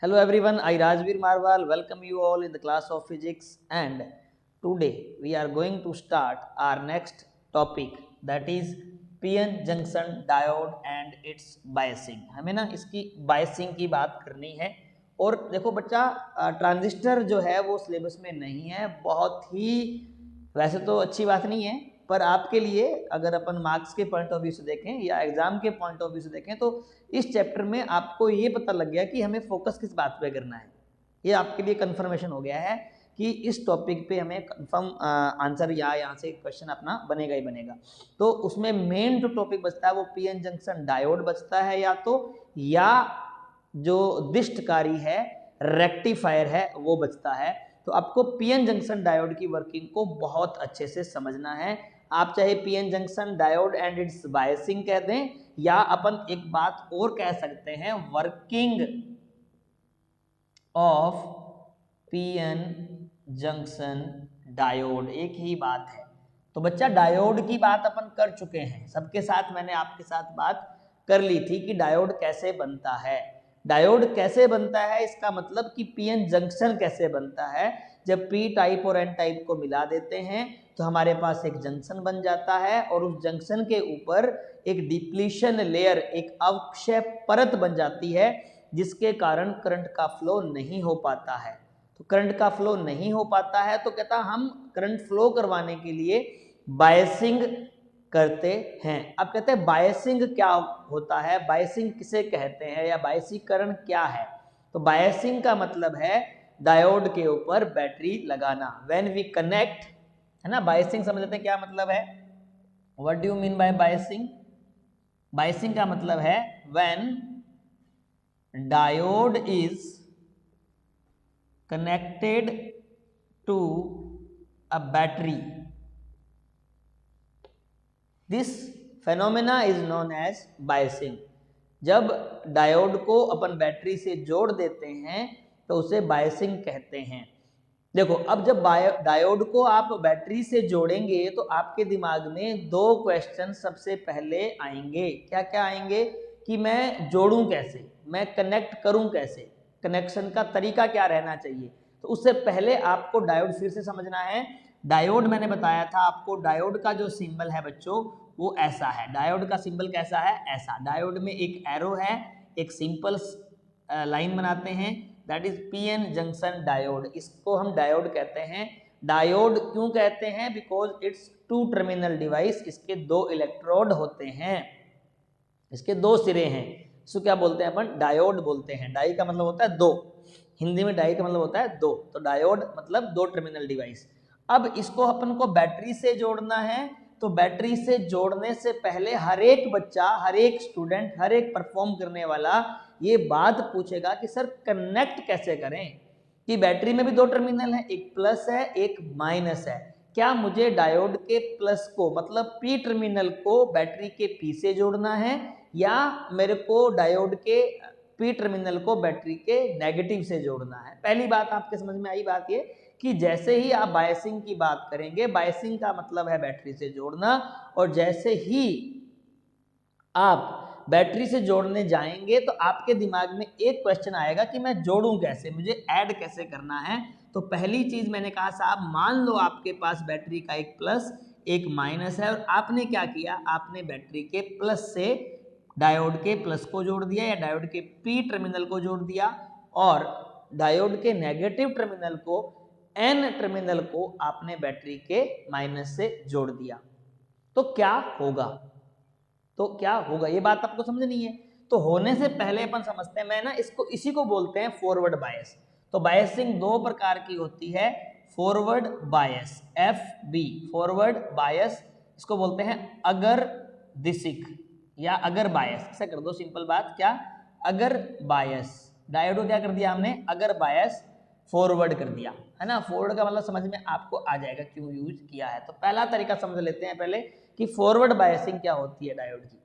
Hello everyone, I Rajveer Marwal welcome you all in the class of physics, and today we are going to start our next topic, that is PN junction diode and its biasing। हमें ना इसकी biasing की बात करनी है। और देखो बच्चा, ट्रांजिस्टर जो है वो सिलेबस में नहीं है, बहुत ही वैसे तो अच्छी बात नहीं है, पर आपके लिए अगर अपन मार्क्स के पॉइंट ऑफ व्यू से देखें या एग्जाम के पॉइंट ऑफ व्यू से देखें तो इस चैप्टर में आपको ये पता लग गया कि हमें फोकस किस बात पे करना है। ये आपके लिए कंफर्मेशन हो गया है कि इस टॉपिक पे हमें कंफर्म आंसर या यहाँ से क्वेश्चन अपना बनेगा ही बनेगा। तो उसमें मेन जो टॉपिक बचता है वो पीएन जंक्शन डायोड बचता है, या जो दिष्टकारी है, रेक्टिफायर है, वो बचता है। तो आपको पीएन जंक्शन डायोड की वर्किंग को बहुत अच्छे से समझना है। आप चाहे PN junction diode and it's biasing कह दें, या अपन एक बात और कह सकते हैं, working of PN junction diode, एक ही बात है। तो बच्चा डायोड की बात अपन कर चुके हैं, सबके साथ मैंने आपके साथ बात कर ली थी कि डायोड कैसे बनता है। डायोड कैसे बनता है इसका मतलब कि पीएन जंक्शन कैसे बनता है। जब पी टाइप और एन टाइप को मिला देते हैं तो हमारे पास एक जंक्शन बन जाता है, और उस जंक्शन के ऊपर एक डिप्लीशन लेयर, एक अवक्षय परत बन जाती है, जिसके कारण करंट का फ्लो नहीं हो पाता है। तो करंट का फ्लो नहीं हो पाता है तो कहता हम करंट फ्लो करवाने के लिए बायसिंग करते हैं। अब कहते हैं बायसिंग क्या होता है, बायसिंग किसे कहते हैं, या बायसीकरण क्या है। तो बायसिंग का मतलब है डायोड के ऊपर बैटरी लगाना। व्हेन वी कनेक्ट, है ना, बायसिंग समझ लेते हैं क्या मतलब है। What do you mean by biasing. Biasing का मतलब है when diode is connected to a battery, this phenomena is known as biasing। जब डायोड को अपन बैटरी से जोड़ देते हैं तो उसे बायसिंग कहते हैं। देखो, अब जब डायोड को आप बैटरी से जोड़ेंगे तो आपके दिमाग में दो क्वेश्चन सबसे पहले आएंगे। क्या क्या आएंगे कि मैं जोड़ूं कैसे, मैं कनेक्ट करूं कैसे, कनेक्शन का तरीका क्या रहना चाहिए। तो उससे पहले आपको डायोड फिर से समझना है। डायोड मैंने बताया था आपको, डायोड का जो सिंबल है बच्चों वो ऐसा है। डायोड का सिंबल कैसा है, ऐसा। डायोड में एक एरो है, एक सिंपल लाइन बनाते हैं, that is PN junction diode. इसको हम डायोड कहते हैं। डायोड क्यों कहते हैं, because it's two terminal device. इसके दो इलेक्ट्रोड होते हैं, इसके दो सिरे हैं। इसको क्या बोलते हैं अपन, डायोड बोलते हैं। डाई का मतलब होता है दो, हिंदी में डाई का मतलब होता है दो। तो डायोड मतलब दो टर्मिनल डिवाइस। अब इसको अपन को बैटरी से जोड़ना है, तो बैटरी से जोड़ने से पहले हर एक बच्चा, हर एक स्टूडेंट, हर एक परफॉर्म करने वाला ये बात पूछेगा कि सर कनेक्ट कैसे करें, कि बैटरी में भी दो टर्मिनल है, एक प्लस है एक माइनस है। क्या मुझे डायोड के प्लस को मतलब पी टर्मिनल को बैटरी के पी से जोड़ना है, या मेरे को डायोड के पी टर्मिनल को बैटरी के नेगेटिव से जोड़ना है। पहली बात आपके समझ में आई बात ये कि जैसे ही आप बायसिंग की बात करेंगे, बायसिंग का मतलब है बैटरी से जोड़ना, और जैसे ही आप बैटरी से जोड़ने जाएंगे तो आपके दिमाग में एक क्वेश्चन आएगा कि मैं जोड़ूं कैसे, मुझे ऐड कैसे करना है। तो पहली चीज मैंने कहा साहब, मान लो आपके पास बैटरी का एक प्लस एक माइनस है, और आपने क्या किया, आपने बैटरी के प्लस से डायोड के प्लस को जोड़ दिया, या डायोड के पी टर्मिनल को जोड़ दिया, और डायोड के नेगेटिव टर्मिनल को, एन टर्मिनल को आपने बैटरी के माइनस से जोड़ दिया। तो क्या होगा, तो क्या होगा, ये बात आपको समझनी है। तो होने से पहले अपन समझते हैं, मैं ना इसको इसी को बोलते हैं फॉरवर्ड बायस। तो बायसिंग दो प्रकार की होती है, forward bias, F B, forward bias. इसको बोलते हैं अगर दिशिक या अगर बायस। ऐसा कर दो सिंपल बात, क्या, अगर बायस। डायोड को क्या कर दिया हमने, अगर बायस फॉरवर्ड कर दिया, है ना। फॉरवर्ड का मतलब समझ में आपको आ जाएगा क्यों यूज किया है। तो पहला तरीका समझ लेते हैं पहले कि फॉरवर्ड बायसिंग क्या होती है डायोड की,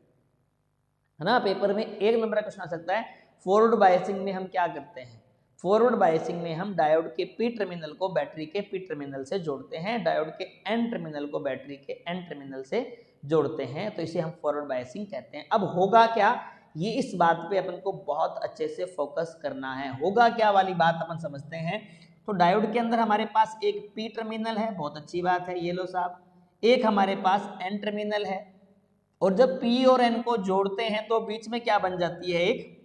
है ना। पेपर में एक नंबर का क्वेश्चन आ सकता है, फॉरवर्ड बायसिंग में हम क्या करते हैं। फॉरवर्ड बायसिंग में हम डायोड के पी टर्मिनल को बैटरी के पी टर्मिनल से जोड़ते हैं, डायोड के एन टर्मिनल को बैटरी के एन टर्मिनल से जोड़ते हैं, तो इसे हम फॉरवर्ड बायसिंग कहते हैं। अब होगा क्या ये इस बात पे अपन को बहुत अच्छे से फोकस करना है। होगा क्या वाली बात अपन समझते हैं। तो डायोड के अंदर हमारे पास एक पी टर्मिनल है, बहुत अच्छी बात है, ये लो साहब। एक हमारे पास एन टर्मिनल है, और जब पी और एन को जोड़ते हैं तो बीच में क्या बन जाती है, एक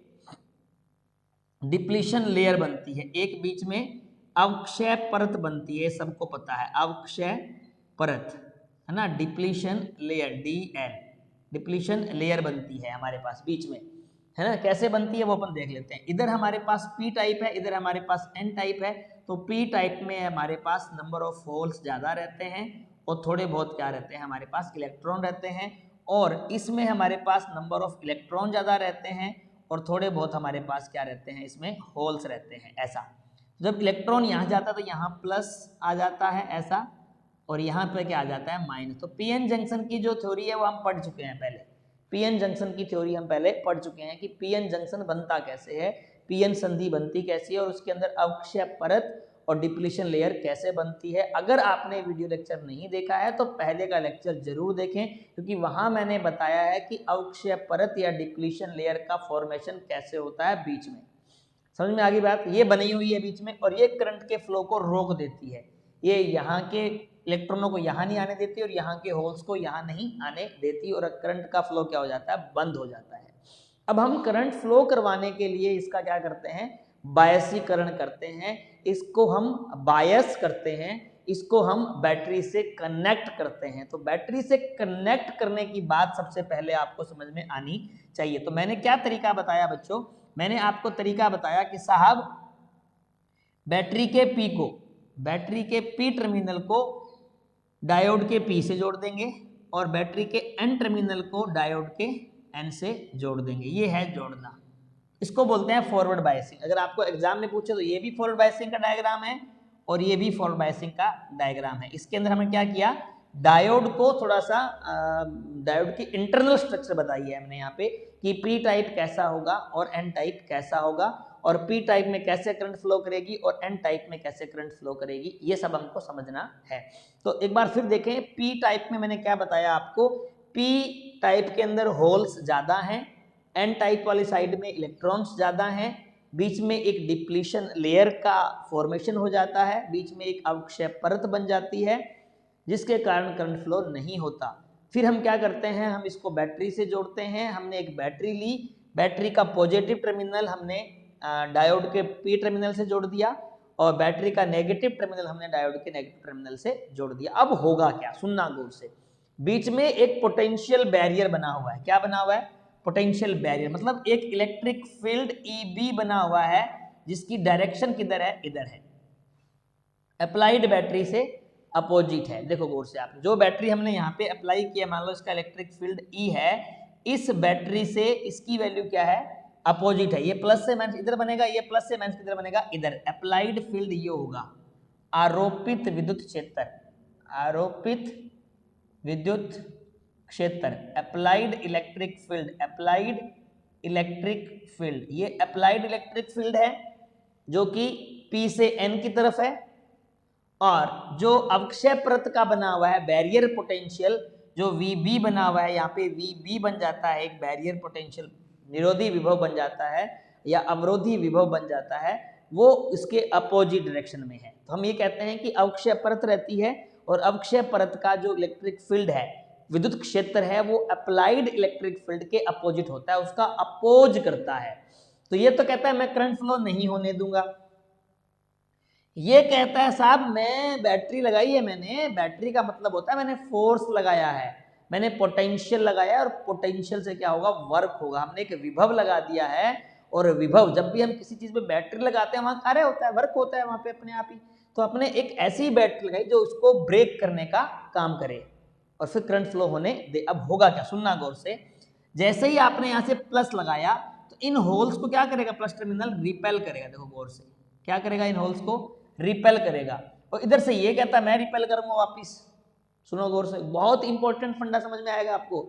डिप्लीशन लेयर बनती है, एक बीच में अवक्षय परत बनती है, सबको पता है अवक्षय परत, है ना, depletion layer, DL, depletion layer बनती है हमारे पास बीच में, है ना। कैसे बनती है वो अपन देख लेते हैं। इधर हमारे पास पी टाइप है, इधर हमारे पास एन टाइप है। तो पी टाइप में हमारे पास नंबर ऑफ होल्स ज़्यादा रहते हैं और थोड़े बहुत क्या रहते हैं, हमारे पास इलेक्ट्रॉन रहते हैं। और इसमें हमारे पास नंबर ऑफ इलेक्ट्रॉन ज़्यादा रहते हैं और थोड़े बहुत हमारे पास क्या रहते हैं, इसमें होल्स रहते हैं। ऐसा जब इलेक्ट्रॉन यहाँ जाता है तो यहाँ प्लस आ जाता है ऐसा, और यहाँ पे क्या आ जाता है, माइनस। तो पीएन जंक्शन की जो थ्योरी है वो हम पढ़ चुके हैं पहले। पीएन जंक्शन की थ्योरी हम पहले पढ़ चुके हैं कि पीएन जंक्शन बनता कैसे है, पीएन संधि बनती कैसी है, और उसके अंदर अवक्षय परत और डिप्लीशन लेयर कैसे बनती है। अगर आपने वीडियो लेक्चर नहीं देखा है तो पहले का लेक्चर जरूर देखें, क्योंकि वहां मैंने बताया है कि अवक्षय परत या डिप्लीशन लेयर का फॉर्मेशन कैसे होता है बीच में। समझ में आ गई बात। ये बनी हुई है बीच में, और ये करंट के फ्लो को रोक देती है। ये यहाँ के इलेक्ट्रॉनों को यहाँ नहीं आने देती और यहाँ के होल्स को यहाँ नहीं आने देती, और करंट का फ्लो क्या हो जाता है, बंद हो जाता है। अब हम करंट फ्लो करवाने के लिए इसका क्या करते हैं, बायसीकरण करते हैं। इसको हम बायस करते हैं, इसको हम बैटरी से कनेक्ट करते हैं। तो बैटरी से कनेक्ट करने की बात सबसे पहले आपको समझ में आनी चाहिए। तो मैंने क्या तरीका बताया बच्चों, मैंने आपको तरीका बताया कि साहब बैटरी के पी को, बैटरी के पी टर्मिनल को डायोड के पी से जोड़ देंगे, और बैटरी के एन टर्मिनल को डायोड के एन से जोड़ देंगे। ये है जोड़ना, इसको बोलते हैं फॉरवर्ड बायसिंग। अगर आपको एग्जाम में पूछे तो ये भी फॉरवर्ड बायसिंग का डायग्राम है और ये भी फॉरवर्ड बायसिंग का डायग्राम है। इसके अंदर हमने क्या किया, डायोड को थोड़ा सा डायोड की इंटरनल स्ट्रक्चर बताई है हमने यहाँ पे कि पी टाइप कैसा होगा और एन टाइप कैसा होगा, और पी टाइप में कैसे करंट फ्लो करेगी और एन टाइप में कैसे करंट फ्लो करेगी, ये सब हमको समझना है। तो एक बार फिर देखें, पी टाइप में मैंने क्या बताया आपको, पी टाइप के अंदर होल्स ज़्यादा हैं, एन टाइप वाली साइड में इलेक्ट्रॉन्स ज़्यादा हैं, बीच में एक डिप्लीशन लेयर का फॉर्मेशन हो जाता है, बीच में एक अवक्षय परत बन जाती है जिसके कारण करंट फ्लो नहीं होता। फिर हम क्या करते हैं, हम इसको बैटरी से जोड़ते हैं। हमने एक बैटरी ली, बैटरी का पॉजिटिव टर्मिनल हमने डायोड के पी टर्मिनल से जोड़ दिया, और बैटरी का नेगेटिव टर्मिनल हमने डायोड के नेगेटिव टर्मिनल से जोड़ दिया। अब होगा क्या, सुनना गौर से। बीच में एक पोटेंशियल बैरियर बना हुआ है। क्या बना हुआ है, पोटेंशियल बैरियर, मतलब एक इलेक्ट्रिक फील्ड EB बना हुआ है जिसकी डायरेक्शन किधर है, इधर है, अप्लाइड बैटरी से अपोजिट है। देखो गौर से, आप जो बैटरी हमने यहाँ पे अप्लाई किया, मान लो इसका इलेक्ट्रिक फील्ड E है, इस बैटरी से इसकी वैल्यू क्या है, अपोजिट है। ये प्लस से माइनस इधर बनेगा, ये प्लस से माइनस किधर बनेगा, इधर। अप्लाइड फील्ड ये होगा आरोपित विद्युत क्षेत्र, आरोपित विद्युत क्षेत्र, applied electric field, applied electric field. ये अप्लाइड इलेक्ट्रिक फील्ड है जो कि P से N की तरफ है, और जो अवक्षय परत का बना हुआ है बैरियर पोटेंशियल जो VB बना हुआ है, यहाँ पे VB बन जाता है एक बैरियर पोटेंशियल, निरोधी विभव बन जाता है या अवरोधी विभव बन जाता है, वो इसके अपोजिट डायरेक्शन में है। तो हम ये कहते हैं कि अवक्षय परत रहती है, और अवक्षय परत का जो इलेक्ट्रिक फील्ड है, विद्युत क्षेत्र है, वो अप्लाइड इलेक्ट्रिक फील्ड के अपोजिट होता है, उसका अपोज करता है। तो ये तो कहता है मैं करंट फ्लो नहीं होने दूंगा। ये कहता है साहब मैं बैटरी लगाई है, मैंने, बैटरी का मतलब होता है मैंने फोर्स लगाया है, मैंने पोटेंशियल लगाया है, और पोटेंशियल से क्या होगा, वर्क होगा। हमने एक विभव लगा दिया है, और विभव जब भी हम किसी चीज पे बैटरी लगाते हैं वहां कार्य होता है, वर्क होता है वहां पे अपने आप ही। तो अपने एक ऐसी बैटरी लगाई जो उसको ब्रेक करने का काम करे और फिर करंट फ्लो होने दे। अब होगा क्या, सुनना गौर से। जैसे ही आपने यहाँ से प्लस लगाया तो इन होल्स को क्या करेगा, प्लस टर्मिनल रिपेल करेगा। देखो गौर से, क्या करेगा, इन होल्स को रिपेल करेगा, और इधर से ये कहता है मैं रिपेल करूंगा वापिस। सुनो गौर से, बहुत इंपॉर्टेंट फंडा समझ में आएगा आपको।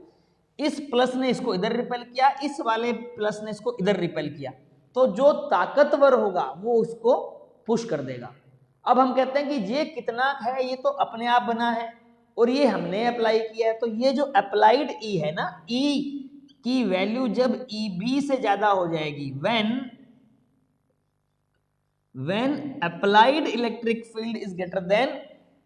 इस प्लस ने इसको इधर रिपेल किया, इस वाले प्लस ने इसको इधर रिपेल किया, तो जो ताकतवर होगा वो उसको पुश कर देगा। अब हम कहते हैं कि ये कितना है, ये तो अपने आप बना है और ये हमने अप्लाई किया है। तो ये जो अप्लाइड E है ना, E की वैल्यू जब EB से ज्यादा हो जाएगी, when applied electric field is greater than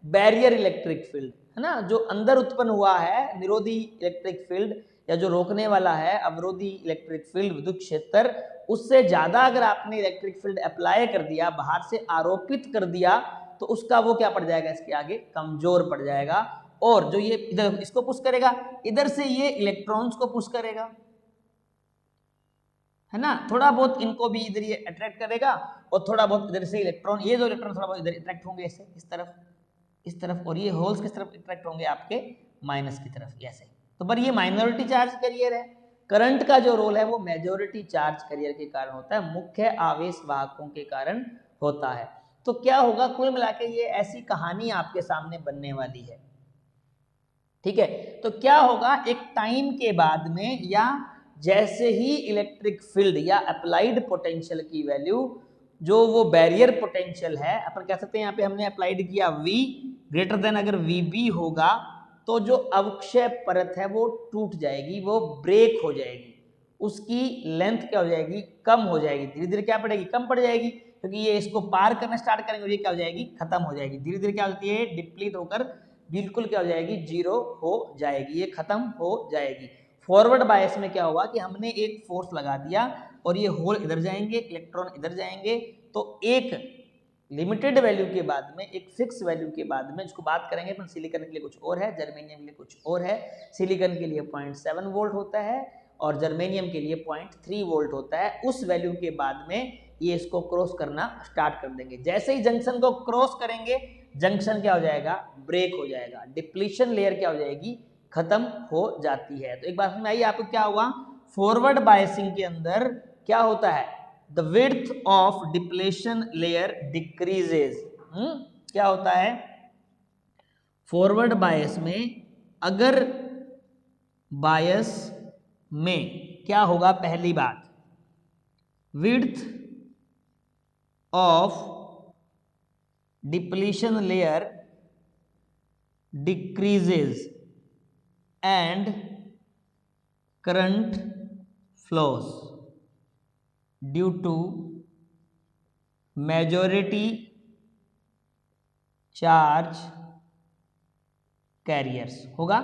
barrier electric field, है ना, जो अंदर उत्पन्न हुआ है निरोधी इलेक्ट्रिक फील्ड या जो रोकने वाला है अवरोधी इलेक्ट्रिक फील्ड विद्युत क्षेत्र, उससे ज्यादा अगर आपने इलेक्ट्रिक फील्ड अप्लाई कर दिया, बाहर से आरोपित कर दिया, तो उसका वो क्या पड़ जाएगा, इसके आगे कमजोर पड़ जाएगा। और जो ये इधर इसको पुश करेगा, इधर से ये इलेक्ट्रॉन्स को पुश करेगा, है ना, थोड़ा बहुत इनको भी इधर ये अट्रैक्ट करेगा और थोड़ा बहुत इधर से इलेक्ट्रॉन, ये जो इलेक्ट्रॉन थोड़ा बहुत इधर अट्रैक्ट होंगे ऐसे इस तरफ, और ये होल्स किस तरफ अट्रैक्ट होंगे, आपके माइनस की तरफ ऐसे। तो पर ये माइनॉरिटी चार्ज कैरियर है। करंट का जो रोल है वो मेजॉरिटी चार्ज कैरियर के कारण होता है, मुख्य आवेश वाहकों के कारण होता है। तो क्या होगा, कुल मिला के ये ऐसी कहानी आपके सामने बनने वाली है, ठीक है। तो क्या होगा, एक टाइम के बाद में या जैसे ही इलेक्ट्रिक फील्ड या अप्लाइड पोटेंशियल की वैल्यू, जो वो बैरियर पोटेंशियल है, अपन कह सकते हैं यहाँ पे हमने अप्लाइड किया V ग्रेटर देन अगर VB होगा, तो जो अवक्षय परत है वो टूट जाएगी, वो ब्रेक हो जाएगी, उसकी लेंथ क्या हो जाएगी, कम हो जाएगी, धीरे धीरे क्या पड़ेगी, कम पड़ जाएगी, क्योंकि ये इसको पार करना स्टार्ट करेंगे और ये क्या हो जाएगी, खत्म हो जाएगी, धीरे धीरे क्या होती है, डिप्लीट होकर बिल्कुल क्या हो जाएगी, जीरो हो जाएगी, ये खत्म हो जाएगी। फॉरवर्ड बायस में क्या होगा कि हमने एक फोर्स लगा दिया और ये होल इधर जाएंगे, इलेक्ट्रॉन इधर जाएंगे, तो एक लिमिटेड वैल्यू के बाद में, एक फिक्स वैल्यू के बाद में, जिसको बात करेंगे अपन, सिलिकॉन के लिए कुछ और है, जर्मेनियम के लिए कुछ और है। सिलिकॉन के लिए 0.7 वोल्ट होता है और जर्मेनियम के लिए 0.3 वोल्ट होता है। उस वैल्यू के बाद में ये इसको क्रॉस करना स्टार्ट कर देंगे। जैसे ही जंक्शन को क्रॉस करेंगे, जंक्शन क्या हो जाएगा, ब्रेक हो जाएगा, डिप्लीशन लेयर क्या हो जाएगी, खत्म हो जाती है। तो एक बात समझ में आई आपको, क्या हुआ, फॉरवर्ड बायसिंग के अंदर क्या होता है, the width of depletion layer decreases. क्या होता है, फॉरवर्ड बायस में अगर बायस में क्या होगा, पहली बात, width of depletion layer decreases and current flows due to majority charge carriers होगा।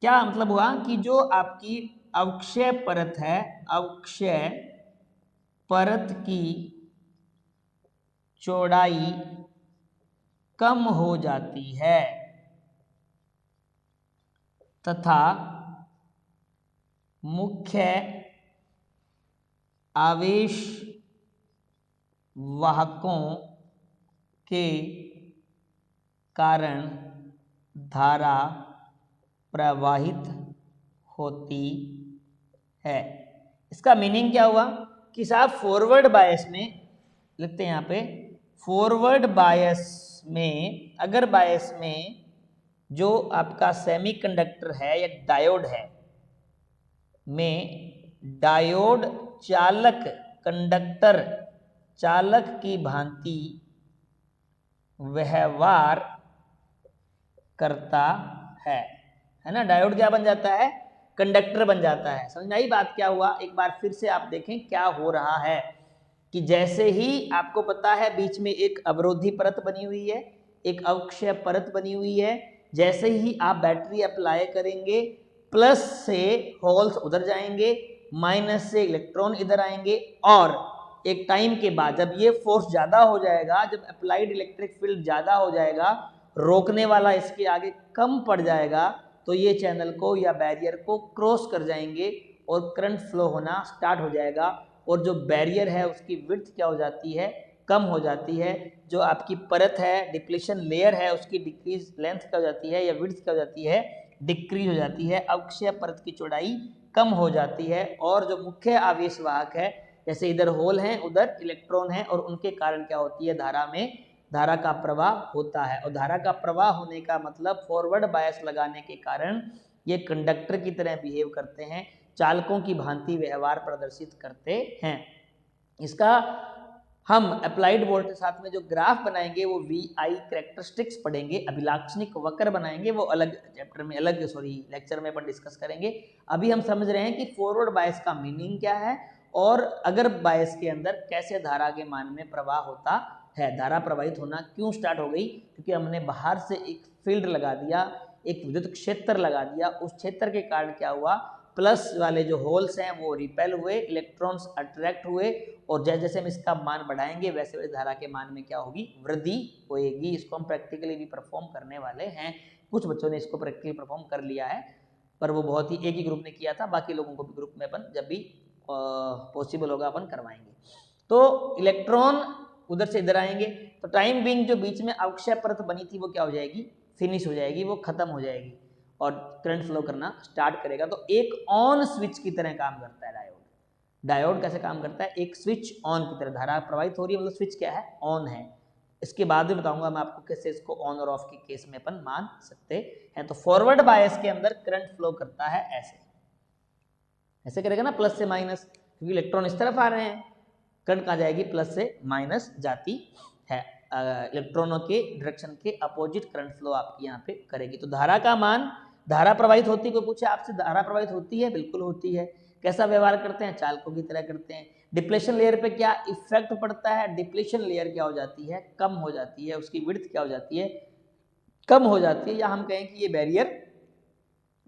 क्या मतलब हुआ कि जो आपकी अवक्षय परत है, अवक्षय परत की चौड़ाई कम हो जाती है तथा मुख्य आवेश वाहकों के कारण धारा प्रवाहित होती है। इसका मीनिंग क्या हुआ कि साहब फॉरवर्ड बायस में, लिखते हैं यहाँ पे, फॉरवर्ड बायस में, अगर बायस में जो आपका सेमीकंडक्टर है या डायोड है, में डायोड चालक, कंडक्टर चालक की भांति व्यवहार करता है ना, डायोड क्या बन जाता है, कंडक्टर बन जाता है। समझ में आई बात, क्या हुआ, एक बार फिर से आप देखें क्या हो रहा है कि जैसे ही आपको पता है बीच में एक अवरोधी परत बनी हुई है, एक अवक्षय परत बनी हुई है, जैसे ही आप बैटरी अप्लाई करेंगे, प्लस से होल्स उधर जाएंगे, माइनस से इलेक्ट्रॉन इधर आएंगे, और एक टाइम के बाद जब ये फोर्स ज़्यादा हो जाएगा, जब अप्लाइड इलेक्ट्रिक फील्ड ज़्यादा हो जाएगा, रोकने वाला इसके आगे कम पड़ जाएगा, तो ये चैनल को या बैरियर को क्रॉस कर जाएंगे और करंट फ्लो होना स्टार्ट हो जाएगा, और जो बैरियर है उसकी विड्थ क्या हो जाती है, कम हो जाती है, जो आपकी परत है, डिप्लीशन लेयर है, उसकी डिक्रीज लेंथ क्या हो जाती है या विड्थ क्या हो जाती है, डिक्रीज हो जाती है, अवक्षय परत की चौड़ाई कम हो जाती है, और जो मुख्य आवेश वाहक है, जैसे इधर होल हैं, उधर इलेक्ट्रॉन है, और उनके कारण क्या होती है, धारा में, धारा का प्रवाह होता है। और धारा का प्रवाह होने का मतलब फॉरवर्ड बायस लगाने के कारण ये कंडक्टर की तरह बिहेव करते हैं, चालकों की भांति व्यवहार प्रदर्शित करते हैं। इसका हम अप्लाइड वोल्ट के साथ में जो ग्राफ बनाएंगे वो VI कैरेक्टरिस्टिक्स पढ़ेंगे, अभिलाक्षणिक वक्र बनाएंगे, वो अलग चैप्टर में, अलग लेक्चर में अपन डिस्कस करेंगे। अभी हम समझ रहे हैं कि फॉरवर्ड बायस का मीनिंग क्या है और अगर बायस के अंदर कैसे धारा के मान में प्रवाह होता है, धारा प्रवाहित होना क्यों स्टार्ट हो गई, क्योंकि हमने बाहर से एक फील्ड लगा दिया, एक विद्युत क्षेत्र लगा दिया, उस क्षेत्र के कारण क्या हुआ, प्लस वाले जो होल्स हैं वो रिपेल हुए, इलेक्ट्रॉन्स अट्रैक्ट हुए, और जैसे जैसे हम इसका मान बढ़ाएंगे वैसे वैसे धारा के मान में क्या होगी, वृद्धि होएगी। इसको हम प्रैक्टिकली भी परफॉर्म करने वाले हैं, कुछ बच्चों ने इसको प्रैक्टिकली परफॉर्म कर लिया है, पर वो बहुत ही एक ही ग्रुप ने किया था, बाकी लोगों को भी ग्रुप में अपन जब भी पॉसिबल होगा अपन करवाएंगे। तो इलेक्ट्रॉन उधर से इधर आएंगे, तो टाइम बिंग जो बीच में अवक्षय परत बनी थी वो क्या हो जाएगी, फिनिश हो जाएगी, वो खत्म हो जाएगी और करंट फ्लो करना स्टार्ट करेगा। तो एक ऑन स्विच की तरह काम करता है डायोड। डायोड कैसे काम करता है, एक स्विच ऑन की तरह, धारा प्रवाहित हो रही है मतलब स्विच क्या है, ऑन है। इसके बाद भी बताऊंगा मैं आपको कैसे इसको ऑन और ऑफ के केस में अपन मान सकते हैं। तो फॉरवर्ड बायस के अंदर करंट फ्लो करता है ऐसे, ऐसे करेगा ना, प्लस से माइनस, क्योंकि इलेक्ट्रॉन इस तरफ आ रहे हैं, करंट कहाँ जाएगी, प्लस से माइनस जाती है, इलेक्ट्रॉनों के डायरेक्शन के अपोजिट करंट फ्लो आपकी यहाँ पे करेगी। तो धारा का मान, धारा प्रवाहित होती है, कोई पूछे आपसे धारा प्रवाहित होती है, बिल्कुल होती है। कैसा व्यवहार करते हैं, चालकों की तरह करते हैं। डिप्लेशन लेयर पे क्या इफेक्ट पड़ता है, डिप्लेशन लेयर क्या हो जाती है, कम हो जाती है, उसकी विड्थ क्या हो जाती है, कम हो जाती है, या हम कहें कि ये बैरियर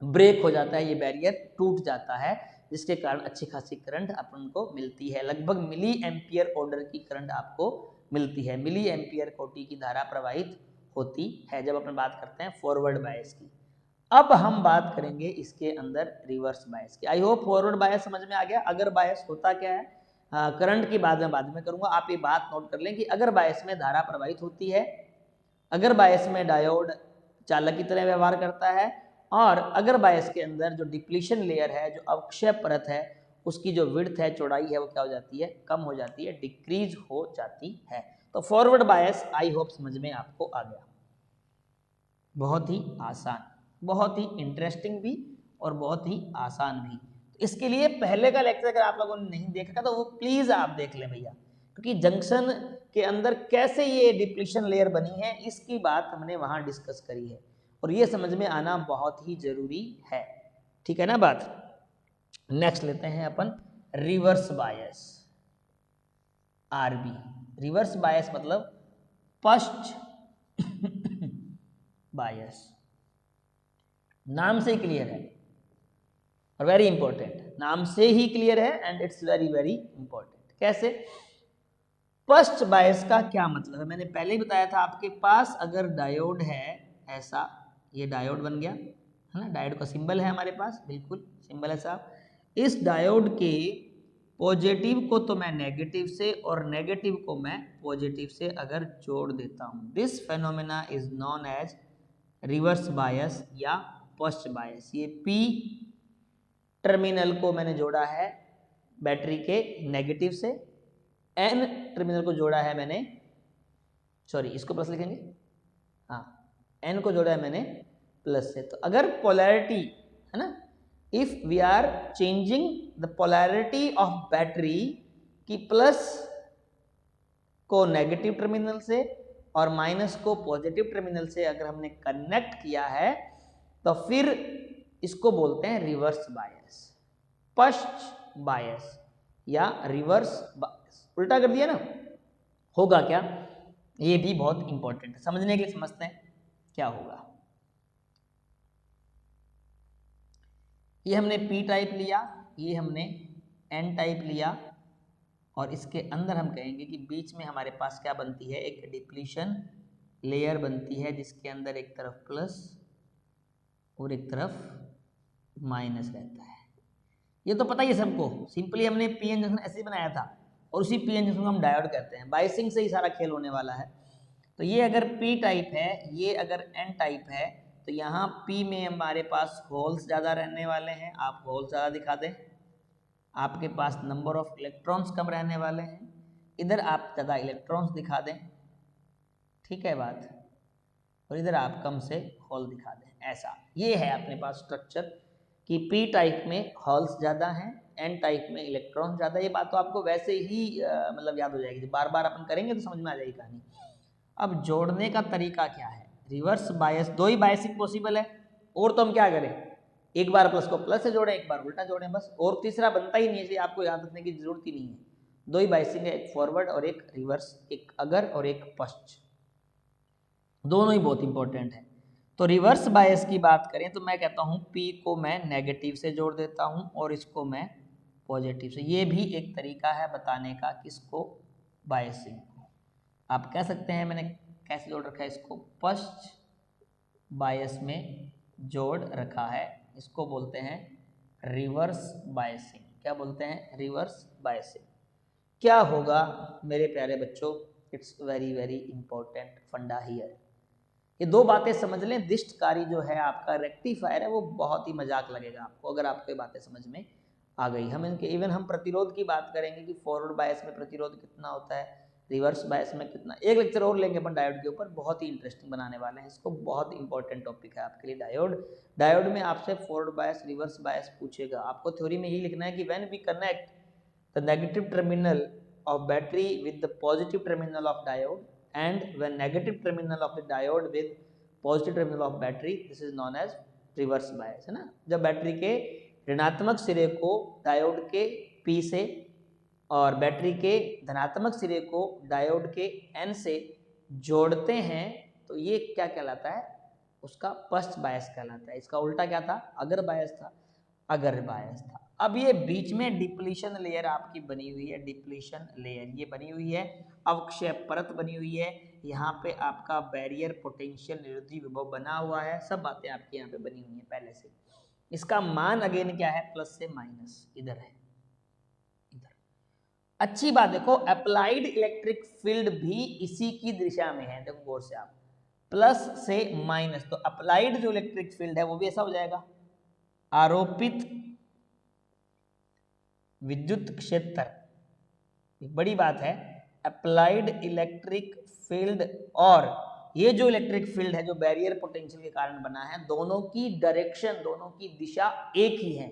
ब्रेक हो जाता है, ये बैरियर टूट जाता है, जिसके कारण अच्छी खासी करंट अपन को मिलती है, लगभग मिली एम्पियर ऑर्डर की करंट आपको मिलती है, मिली एम्पियर कोटि की धारा प्रवाहित होती है जब अपन बात करते हैं फॉरवर्ड बायस की। अब हम बात करेंगे इसके अंदर रिवर्स बायस की। आई होप फॉरवर्ड बायस समझ में आ गया। अगर बायस होता क्या है, करंट की बाद में करूंगा, आप ये बात नोट कर लें कि अगर बायस में धारा प्रवाहित होती है, अगर बायस में डायोड चालक की तरह व्यवहार करता है, और अगर बायस के अंदर जो डिप्लीशन लेयर है, जो अवक्षय परत है, उसकी जो विड्थ है, चौड़ाई है, वो क्या हो जाती है, कम हो जाती है, डिक्रीज हो जाती है। तो फॉरवर्ड बायस आई होप समझ में आपको आ गया। बहुत ही आसान, बहुत ही इंटरेस्टिंग भी और बहुत ही आसान भी। इसके लिए पहले का लेक्चर अगर आप लोगों ने नहीं देखा तो वो प्लीज आप देख लें भैया, क्योंकि जंक्शन के अंदर कैसे ये डिप्लीशन लेयर बनी है इसकी बात हमने वहां डिस्कस करी है, और ये समझ में आना बहुत ही जरूरी है। ठीक है ना बात। नेक्स्ट लेते हैं अपन reverse bias, RB. Reverse bias मतलब पश्च बायस, नाम से ही क्लियर है और वेरी इंपॉर्टेंट, नाम से ही क्लियर है and it's very very important. कैसे, फर्स्ट बायस का क्या मतलब है, मैंने पहले ही बताया था, आपके पास अगर डायोड है ऐसा, ये डायोड बन गया है ना, डायोड का सिंबल है हमारे पास, बिल्कुल सिंबल है साहब। इस डायोड के पॉजिटिव को तो मैं नेगेटिव से और नेगेटिव को मैं पॉजिटिव से अगर जोड़ देता हूं, this phenomena is known as reverse bias या फर्स्ट बायस। ये पी टर्मिनल को मैंने जोड़ा है बैटरी के नेगेटिव से, एन टर्मिनल को जोड़ा है मैंने, सॉरी इसको प्लस लिखेंगे, हाँ, एन को जोड़ा है मैंने प्लस से। तो अगर पोलैरिटी है ना, if we are changing the polarity of battery की प्लस को नेगेटिव टर्मिनल से और माइनस को पॉजिटिव टर्मिनल से अगर हमने कनेक्ट किया है, तो फिर इसको बोलते हैं रिवर्स बायस, पश्च बायस या रिवर्स बायस। उल्टा कर दिया ना, होगा क्या, ये भी बहुत इंपॉर्टेंट है, समझने के लिए समझते हैं क्या होगा। ये हमने पी टाइप लिया, ये हमने एन टाइप लिया, और इसके अंदर हम कहेंगे कि बीच में हमारे पास क्या बनती है, एक डिप्लीशन लेयर बनती है, जिसके अंदर एक तरफ प्लस और एक तरफ माइनस रहता है। ये तो पता ही है सबको, सिंपली हमने पी एन जंक्शन ऐसे ही बनाया था, और उसी पी एन जंक्शन को हम डायोड कहते हैं। बायसिंग से ही सारा खेल होने वाला है। तो ये अगर पी टाइप है, ये अगर एन टाइप है, तो यहाँ पी में हमारे पास होल्स ज़्यादा रहने वाले हैं, आप होल्स ज़्यादा दिखा दें, आपके पास नंबर ऑफ इलेक्ट्रॉन्स कम रहने वाले हैं, इधर आप ज़्यादा इलेक्ट्रॉन्स दिखा दें, ठीक है बात, और इधर आप कम से होल दिखा दें, ऐसा ये है अपने पास स्ट्रक्चर कि पी टाइप में हॉल्स ज़्यादा हैं, एन टाइप में इलेक्ट्रॉन ज़्यादा। ये बात तो आपको वैसे ही मतलब याद हो जाएगी, बार बार अपन करेंगे तो समझ में आ जाएगी कहानी। अब जोड़ने का तरीका क्या है, रिवर्स बायस, दो ही बायसिंग पॉसिबल है, और तो हम क्या करें, एक बार प्लस को प्लस से जोड़ें, एक बार उल्टा जोड़ें बस, और तीसरा बनता ही नहीं है, इसलिए आपको याद रखने की जरूरत ही नहीं है। दो ही बायसिंग है, एक फॉरवर्ड और एक रिवर्स, एक अगर और एक पश्च, दोनों ही बहुत इंपॉर्टेंट है। तो रिवर्स बायस की बात करें तो मैं कहता हूं P को मैं नेगेटिव से जोड़ देता हूं और इसको मैं पॉजिटिव से। ये भी एक तरीका है बताने का किसको, बायसिंग को। आप कह सकते हैं मैंने कैसे जोड़ रखा है इसको, पश्च बायस में जोड़ रखा है, इसको बोलते हैं रिवर्स बायसिंग। क्या बोलते हैं, रिवर्स बायसिंग। क्या होगा मेरे प्यारे बच्चों, इट्स वेरी वेरी इंपॉर्टेंट फंडा हियर। ये दो बातें समझ लें, दिष्टकारी जो है आपका रेक्टिफायर है वो बहुत ही मजाक लगेगा आपको अगर आपको ये बातें समझ में आ गई। हम इनके इवन हम प्रतिरोध की बात करेंगे कि फॉरवर्ड बायस में प्रतिरोध कितना होता है, रिवर्स बायस में कितना, एक लेक्चर और लेंगे अपन डायोड के ऊपर, बहुत ही इंटरेस्टिंग बनाने वाले हैं इसको, बहुत इंपॉर्टेंट टॉपिक है आपके लिए डायोड। डायोड में आपसे फॉरवर्ड बायस रिवर्स बायस पूछेगा, आपको थ्योरी में यही लिखना है कि when we connect the negative terminal of battery with the positive terminal of diode and when negative terminal of the diode with positive terminal of battery, this is known as reverse bias, है ना। जब battery के ऋणात्मक सिरे को diode के P से और बैटरी के धनात्मक सिरे को डायोड के N से जोड़ते हैं तो ये क्या कहलाता है, उसका पश्च बायस कहलाता है। इसका उल्टा क्या था, अगर बायस था, अगर बायस था। अब ये बीच में डिप्लीशन लेयर आपकी बनी हुई है, डिप्लीशन लेयर ये बनी हुई है, अवक्षय परत बनी हुई है, यहाँ पे आपका बैरियर पोटेंशियल निरोधी विभव बना हुआ है, सब बातें आपकी यहाँ पे बनी हुई हैं पहले से। इसका मान अगेन क्या है, प्लस से माइनस, इधर है, इधर। अच्छी बात देखो, अप्लाइड इलेक्ट्रिक फील्ड भी इसी की दिशा में है, देखो गौर से आप, प्लस से माइनस, तो अप्लाइड जो इलेक्ट्रिक फील्ड है वो भी ऐसा हो जाएगा, आरोपित विद्युत क्षेत्र। एक बड़ी बात है, अप्लाइड इलेक्ट्रिक फील्ड और ये जो इलेक्ट्रिक फील्ड है जो बैरियर पोटेंशियल के कारण बना है, दोनों की डायरेक्शन, दोनों की दिशा एक ही है,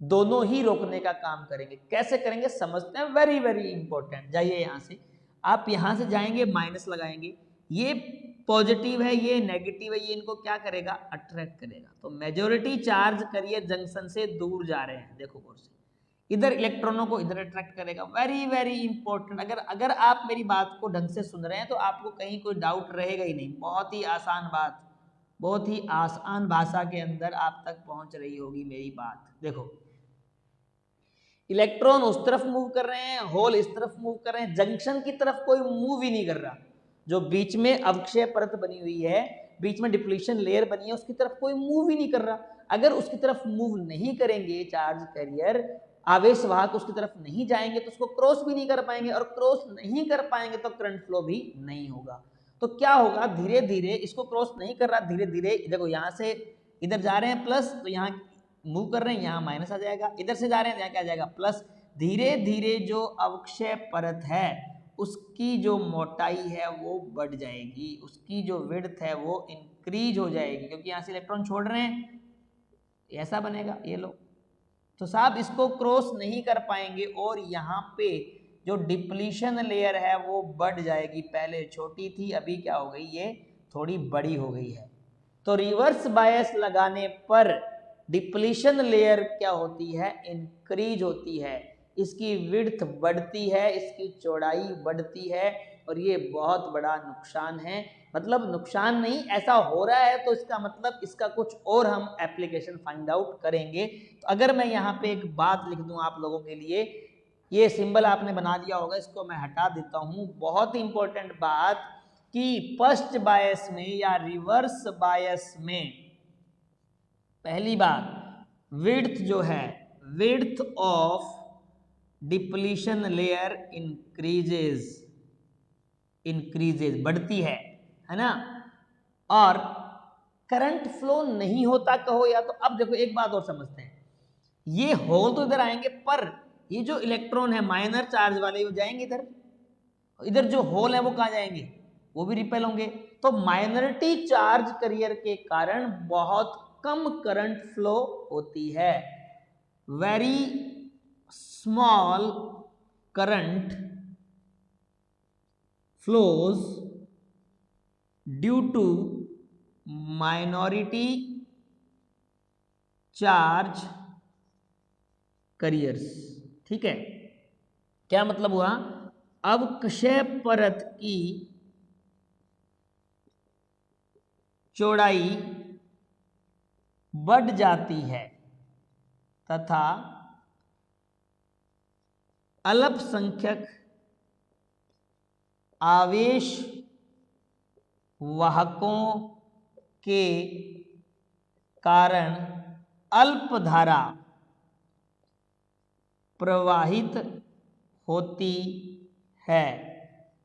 दोनों ही रोकने का काम करेंगे। कैसे करेंगे समझते हैं, वेरी वेरी इंपॉर्टेंट। जाइए यहां से, आप यहां से जाएंगे माइनस लगाएंगे, ये पॉजिटिव है ये नेगेटिव है, ये इनको क्या करेगा, अट्रैक्ट करेगा। तो मेजोरिटी चार्ज करिए जंक्शन से दूर जा रहे हैं, देखो गौर से, इधर इलेक्ट्रॉनों को इधर अट्रैक्ट करेगा। वेरी वेरी इंपॉर्टेंट, अगर आप मेरी बात को ढंग से सुन रहे हैं तो आपको कहीं कोई डाउट रहेगा ही नहीं। बहुत ही आसान बात, बहुत ही आसान भाषा के अंदर आप तक पहुंच रही होगी मेरी बात। देखो, इलेक्ट्रॉन उस तरफ मूव कर रहे हैं, होल इस तरफ मूव कर रहे हैं, जंक्शन की तरफ कोई मूव ही नहीं कर रहा। जो बीच में अवक्षय परत बनी हुई है, बीच में डिप्लीशन लेयर बनी है, उसकी तरफ कोई मूव ही नहीं कर रहा। अगर उसकी तरफ मूव नहीं करेंगे चार्ज कैरियर, आवेश वाहक उसकी तरफ नहीं जाएंगे तो उसको क्रॉस भी नहीं कर पाएंगे, और क्रॉस नहीं कर पाएंगे तो करंट फ्लो भी नहीं होगा। तो क्या होगा, धीरे धीरे इसको क्रॉस नहीं कर रहा, धीरे धीरे देखो यहाँ से इधर जा रहे हैं प्लस, तो यहाँ मूव कर रहे हैं, यहाँ माइनस आ जाएगा, इधर से जा रहे हैं यहाँ क्या आ जाएगा, प्लस। धीरे धीरे जो अवक्षय परत है उसकी जो मोटाई है वो बढ़ जाएगी, उसकी जो विड्थ है वो इंक्रीज हो जाएगी, क्योंकि यहाँ से इलेक्ट्रॉन छोड़ रहे हैं, ऐसा बनेगा, ये लो। तो साहब इसको क्रॉस नहीं कर पाएंगे और यहाँ पे जो डिप्लीशन लेयर है वो बढ़ जाएगी, पहले छोटी थी अभी क्या हो गई, ये थोड़ी बड़ी हो गई है। तो रिवर्स बायस लगाने पर डिप्लीशन लेयर क्या होती है, इंक्रीज होती है, इसकी विड्थ बढ़ती है, इसकी चौड़ाई बढ़ती है, और ये बहुत बड़ा नुकसान है। मतलब नुकसान नहीं, ऐसा हो रहा है तो इसका मतलब इसका कुछ और हम एप्लीकेशन फाइंड आउट करेंगे। तो अगर मैं यहाँ पे एक बात लिख दूं आप लोगों के लिए, ये सिंबल आपने बना लिया होगा, इसको मैं हटा देता हूँ, बहुत ही इंपॉर्टेंट बात कि फर्स्ट बायस में या रिवर्स बायस में पहली बात विड्थ जो है, width of depletion layer increases, बढ़ती है ना, और करंट फ्लो नहीं होता कहो या तो। अब देखो एक बात और समझते हैं, ये होल तो इधर आएंगे पर ये जो इलेक्ट्रॉन है माइनर चार्ज वाले वो जाएंगे इधर, इधर जो होल है वो कहाँ जाएंगे, वो भी रिपेल होंगे। तो माइनॉरिटी चार्ज करियर के कारण बहुत कम करंट फ्लो होती है, very small current flows due to minority charge carriers। ठीक है, क्या मतलब हुआ? अवक्षय परत की चौड़ाई बढ़ जाती है तथा अल्पसंख्यक आवेश वाहकों के कारण अल्प धारा प्रवाहित होती है,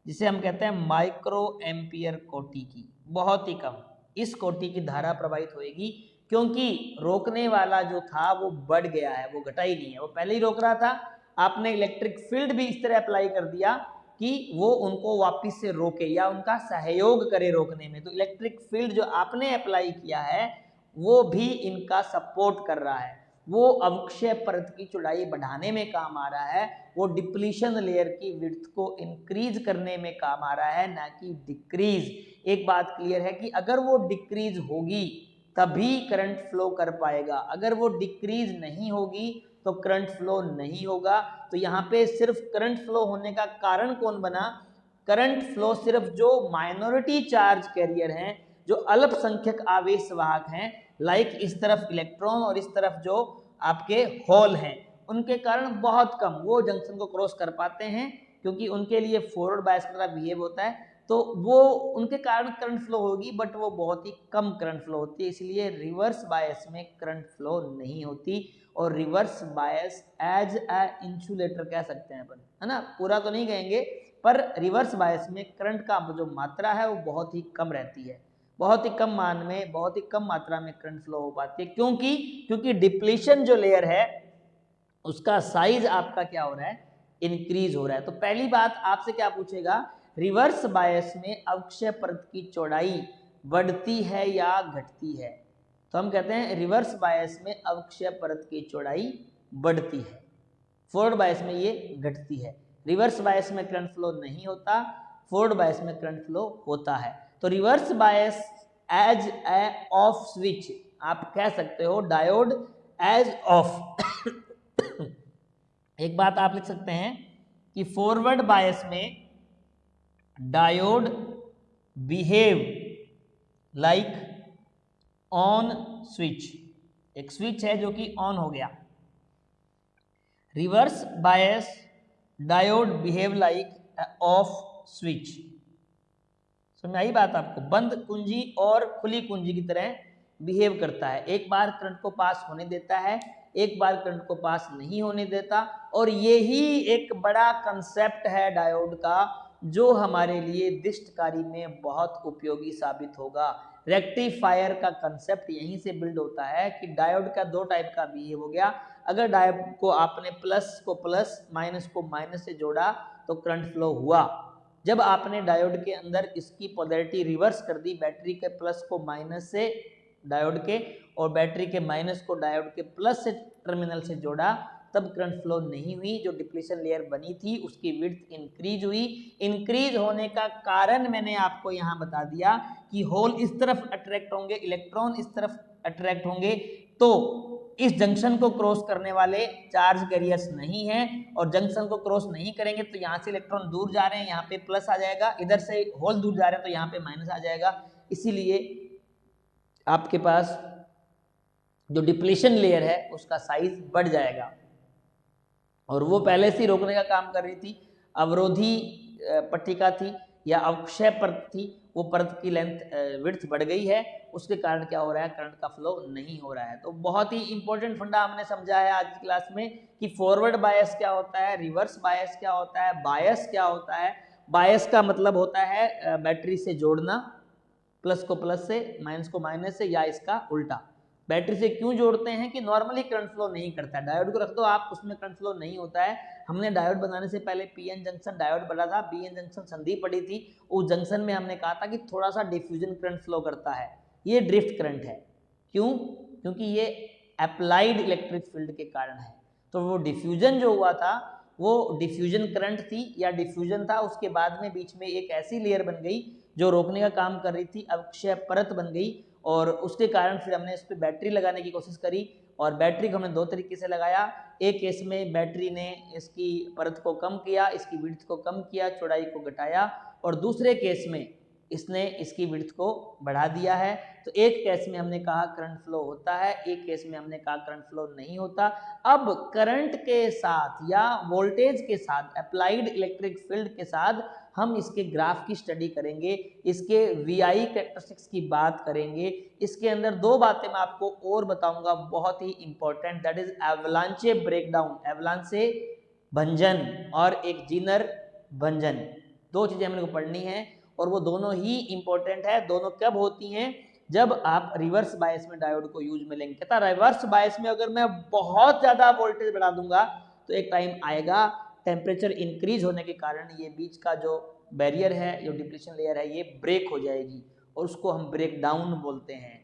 जिसे हम कहते हैं माइक्रो एम्पियर कोटि की, बहुत ही कम इस कोटि की धारा प्रवाहित होएगी, क्योंकि रोकने वाला जो था वो बढ़ गया है, वो घटा ही नहीं है, वो पहले ही रोक रहा था। आपने इलेक्ट्रिक फील्ड भी इस तरह अप्लाई कर दिया कि वो उनको वापस से रोके या उनका सहयोग करे रोकने में, तो इलेक्ट्रिक फील्ड जो आपने अप्लाई किया है वो भी इनका सपोर्ट कर रहा है, वो अवक्षय परत की चौड़ाई बढ़ाने में काम आ रहा है, वो डिप्लीशन लेयर की विड्थ को इंक्रीज करने में काम आ रहा है, ना कि डिक्रीज। एक बात क्लियर है कि अगर वो डिक्रीज होगी तभी करंट फ्लो कर पाएगा, अगर वो डिक्रीज नहीं होगी तो करंट फ्लो नहीं होगा। तो यहाँ पे सिर्फ करंट फ्लो होने का कारण कौन बना? करंट फ्लो सिर्फ जो माइनॉरिटी चार्ज कैरियर हैं, जो अल्पसंख्यक आवेश वाहक हैं, लाइक इस तरफ इलेक्ट्रॉन और इस तरफ जो आपके होल हैं, उनके कारण बहुत कम वो जंक्शन को क्रॉस कर पाते हैं, क्योंकि उनके लिए फॉरवर्ड बायस की तरह बिहेव होता है, तो वो उनके कारण करंट फ्लो होगी, बट वो बहुत ही कम करंट फ्लो होती है, इसलिए रिवर्स बायस में करंट फ्लो नहीं होती। और reverse bias as a insulator कह सकते हैं अपन, है ना, पूरा तो नहीं कहेंगे, पर रिवर्स बायस में करंट का जो मात्रा है वो बहुत ही कम रहती है, बहुत ही कम मान में, बहुत ही कम मात्रा में करंट फ्लो हो पाती है, क्योंकि डिप्लीशन जो लेयर है उसका साइज आपका क्या हो रहा है? इंक्रीज हो रहा है। तो पहली बात आपसे क्या पूछेगा? रिवर्स बायस में अवक्षय परत की चौड़ाई बढ़ती है या घटती है? तो हम कहते हैं रिवर्स बायस में अवक्षय परत की चौड़ाई बढ़ती है, फॉरवर्ड बायस में ये घटती है। रिवर्स बायस में करंट फ्लो नहीं होता, फॉरवर्ड बायस में करंट फ्लो होता है। तो reverse bias as a off switch, आप कह सकते हो डायोड एज ऑफ। एक बात आप लिख सकते हैं कि फॉरवर्ड बायस में diode behave like on switch, एक स्विच है जो कि ऑन हो गया। Reverse bias diode behave like off switch. समझ आई बात आपको? बंद कुंजी और खुली कुंजी की तरह बिहेव करता है, एक बार करंट को पास होने देता है, एक बार करंट को पास नहीं होने देता। और यही एक बड़ा कंसेप्ट है डायोड का, जो हमारे लिए दृष्टकारी में बहुत उपयोगी साबित होगा। रेक्टिफायर का कंसेप्ट यहीं से बिल्ड होता है कि डायोड का दो टाइप का बिहेव हो गया। अगर डायोड को आपने प्लस को प्लस, माइनस को माइनस से जोड़ा तो करंट फ्लो हुआ। जब आपने डायोड के अंदर इसकी पोलैरिटी रिवर्स कर दी, बैटरी के प्लस को माइनस से डायोड के और बैटरी के माइनस को डायोड के प्लस से टर्मिनल से जोड़ा, तब करंट फ्लो नहीं हुई। जो डिप्लीशन लेयर बनी थी उसकी विड्थ इंक्रीज हुई। इंक्रीज होने का कारण मैंने आपको यहाँ बता दिया कि होल इस तरफ अट्रैक्ट होंगे, इलेक्ट्रॉन इस तरफ अट्रैक्ट होंगे, तो इस जंक्शन को क्रॉस करने वाले चार्ज कैरियर्स नहीं है, और जंक्शन को क्रॉस नहीं करेंगे तो यहाँ से इलेक्ट्रॉन दूर जा रहे हैं, यहाँ पे प्लस आ जाएगा, इधर से होल दूर जा रहे हैं तो यहाँ पे माइनस आ जाएगा। इसीलिए आपके पास जो डिप्लीशन लेयर है उसका साइज बढ़ जाएगा, और वो पहले से ही रोकने का काम कर रही थी। अवरोधी पट्टिका थी या अवक्षय परत थी, वो परत की लेंथ विड्थ बढ़ गई है, उसके कारण क्या हो रहा है? करंट का फ्लो नहीं हो रहा है। तो बहुत ही इंपॉर्टेंट फंडा हमने समझा है आज की क्लास में कि फॉरवर्ड बायस क्या होता है, रिवर्स बायस क्या होता है, बायस क्या होता है। बायस का मतलब होता है बैटरी से जोड़ना, प्लस को प्लस से, माइनस को माइनस से, या इसका उल्टा। बैटरी से क्यों जोड़ते हैं? कि नॉर्मली करंट फ्लो नहीं करता है। डायोड को रख दो आप, उसमें करंट फ्लो नहीं होता है। हमने डायोड बनाने से पहले पीएन जंक्शन डायोड बना था, बीएन जंक्शन संधि पड़ी थी, उस जंक्शन में हमने कहा था कि थोड़ा सा डिफ्यूजन करंट फ्लो करता है, ये ड्रिफ्ट करंट है। क्यों? क्योंकि ये अप्लाइड इलेक्ट्रिक फील्ड के कारण है। तो वो डिफ्यूजन जो हुआ था वो डिफ्यूजन करंट थी या डिफ्यूजन था, उसके बाद में बीच में एक ऐसी लेयर बन गई जो रोकने का काम कर रही थी, अवक्षय परत बन गई, और उसके कारण फिर हमने इस पर बैटरी लगाने की कोशिश करी, और बैटरी को हमने दो तरीके से लगाया। एक केस में बैटरी ने इसकी परत को कम किया, इसकी विड्थ को कम किया, चौड़ाई को घटाया, और दूसरे केस में इसने इसकी विड्थ को बढ़ा दिया है। तो एक केस में हमने कहा करंट फ्लो होता है, एक केस में हमने कहा करंट फ्लो नहीं होता। अब करंट के साथ या वोल्टेज के साथ, अप्लाइड इलेक्ट्रिक फील्ड के साथ हम इसके ग्राफ की स्टडी करेंगे, इसके VI कैरेक्टरिस्टिक्स की बात करेंगे। इसके अंदर दो बातें मैं आपको और बताऊंगा बहुत ही important, that is avalanche breakdown, avalanche भंजन, और एक जीनर भंजन। दो चीजें हमने को पढ़नी है और वो दोनों ही इंपॉर्टेंट है। दोनों कब होती हैं? जब आप रिवर्स बायस में डायोड को यूज में लेंगे। कहता रिवर्स बायस में अगर मैं बहुत ज्यादा वोल्टेज बढ़ा दूंगा तो एक टाइम आएगा टेम्परेचर इंक्रीज होने के कारण ये बीच का जो बैरियर है, जो डिप्लीशन लेयर है, ये ब्रेक हो जाएगी और उसको हम ब्रेक डाउन बोलते हैं।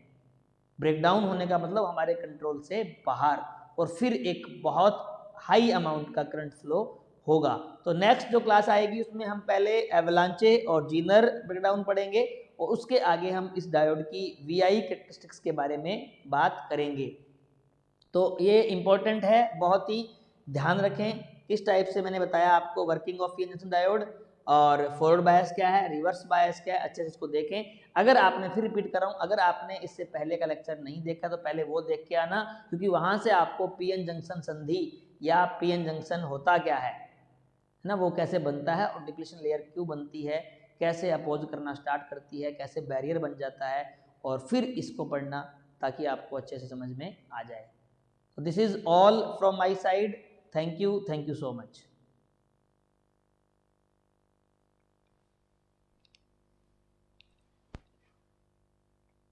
ब्रेक डाउन होने का मतलब हमारे कंट्रोल से बाहर, और फिर एक बहुत हाई अमाउंट का करंट फ्लो होगा। तो नेक्स्ट जो क्लास आएगी उसमें हम पहले एवलांचे और जीनर ब्रेकडाउन पढ़ेंगे और उसके आगे हम इस डायोड की VI कैरेक्टरिस्टिक्स के बारे में बात करेंगे। तो ये इंपॉर्टेंट है, बहुत ही ध्यान रखें। किस टाइप से मैंने बताया आपको working of PN junction diode, और फॉरवर्ड बायस क्या है, रिवर्स बायस क्या है, अच्छे से इसको देखें। अगर आपने, फिर रिपीट कर रहा हूँ, अगर आपने इससे पहले का लेक्चर नहीं देखा तो पहले वो देख के आना, क्योंकि वहां से आपको पीएन जंक्शन संधि या पीएन जंक्शन होता क्या है ना, वो कैसे बनता है और डिप्लीशन लेयर क्यों बनती है, कैसे अपोज करना स्टार्ट करती है, कैसे बैरियर बन जाता है, और फिर इसको पढ़ना ताकि आपको अच्छे से समझ में आ जाए। So this is all from my side. Thank you so much.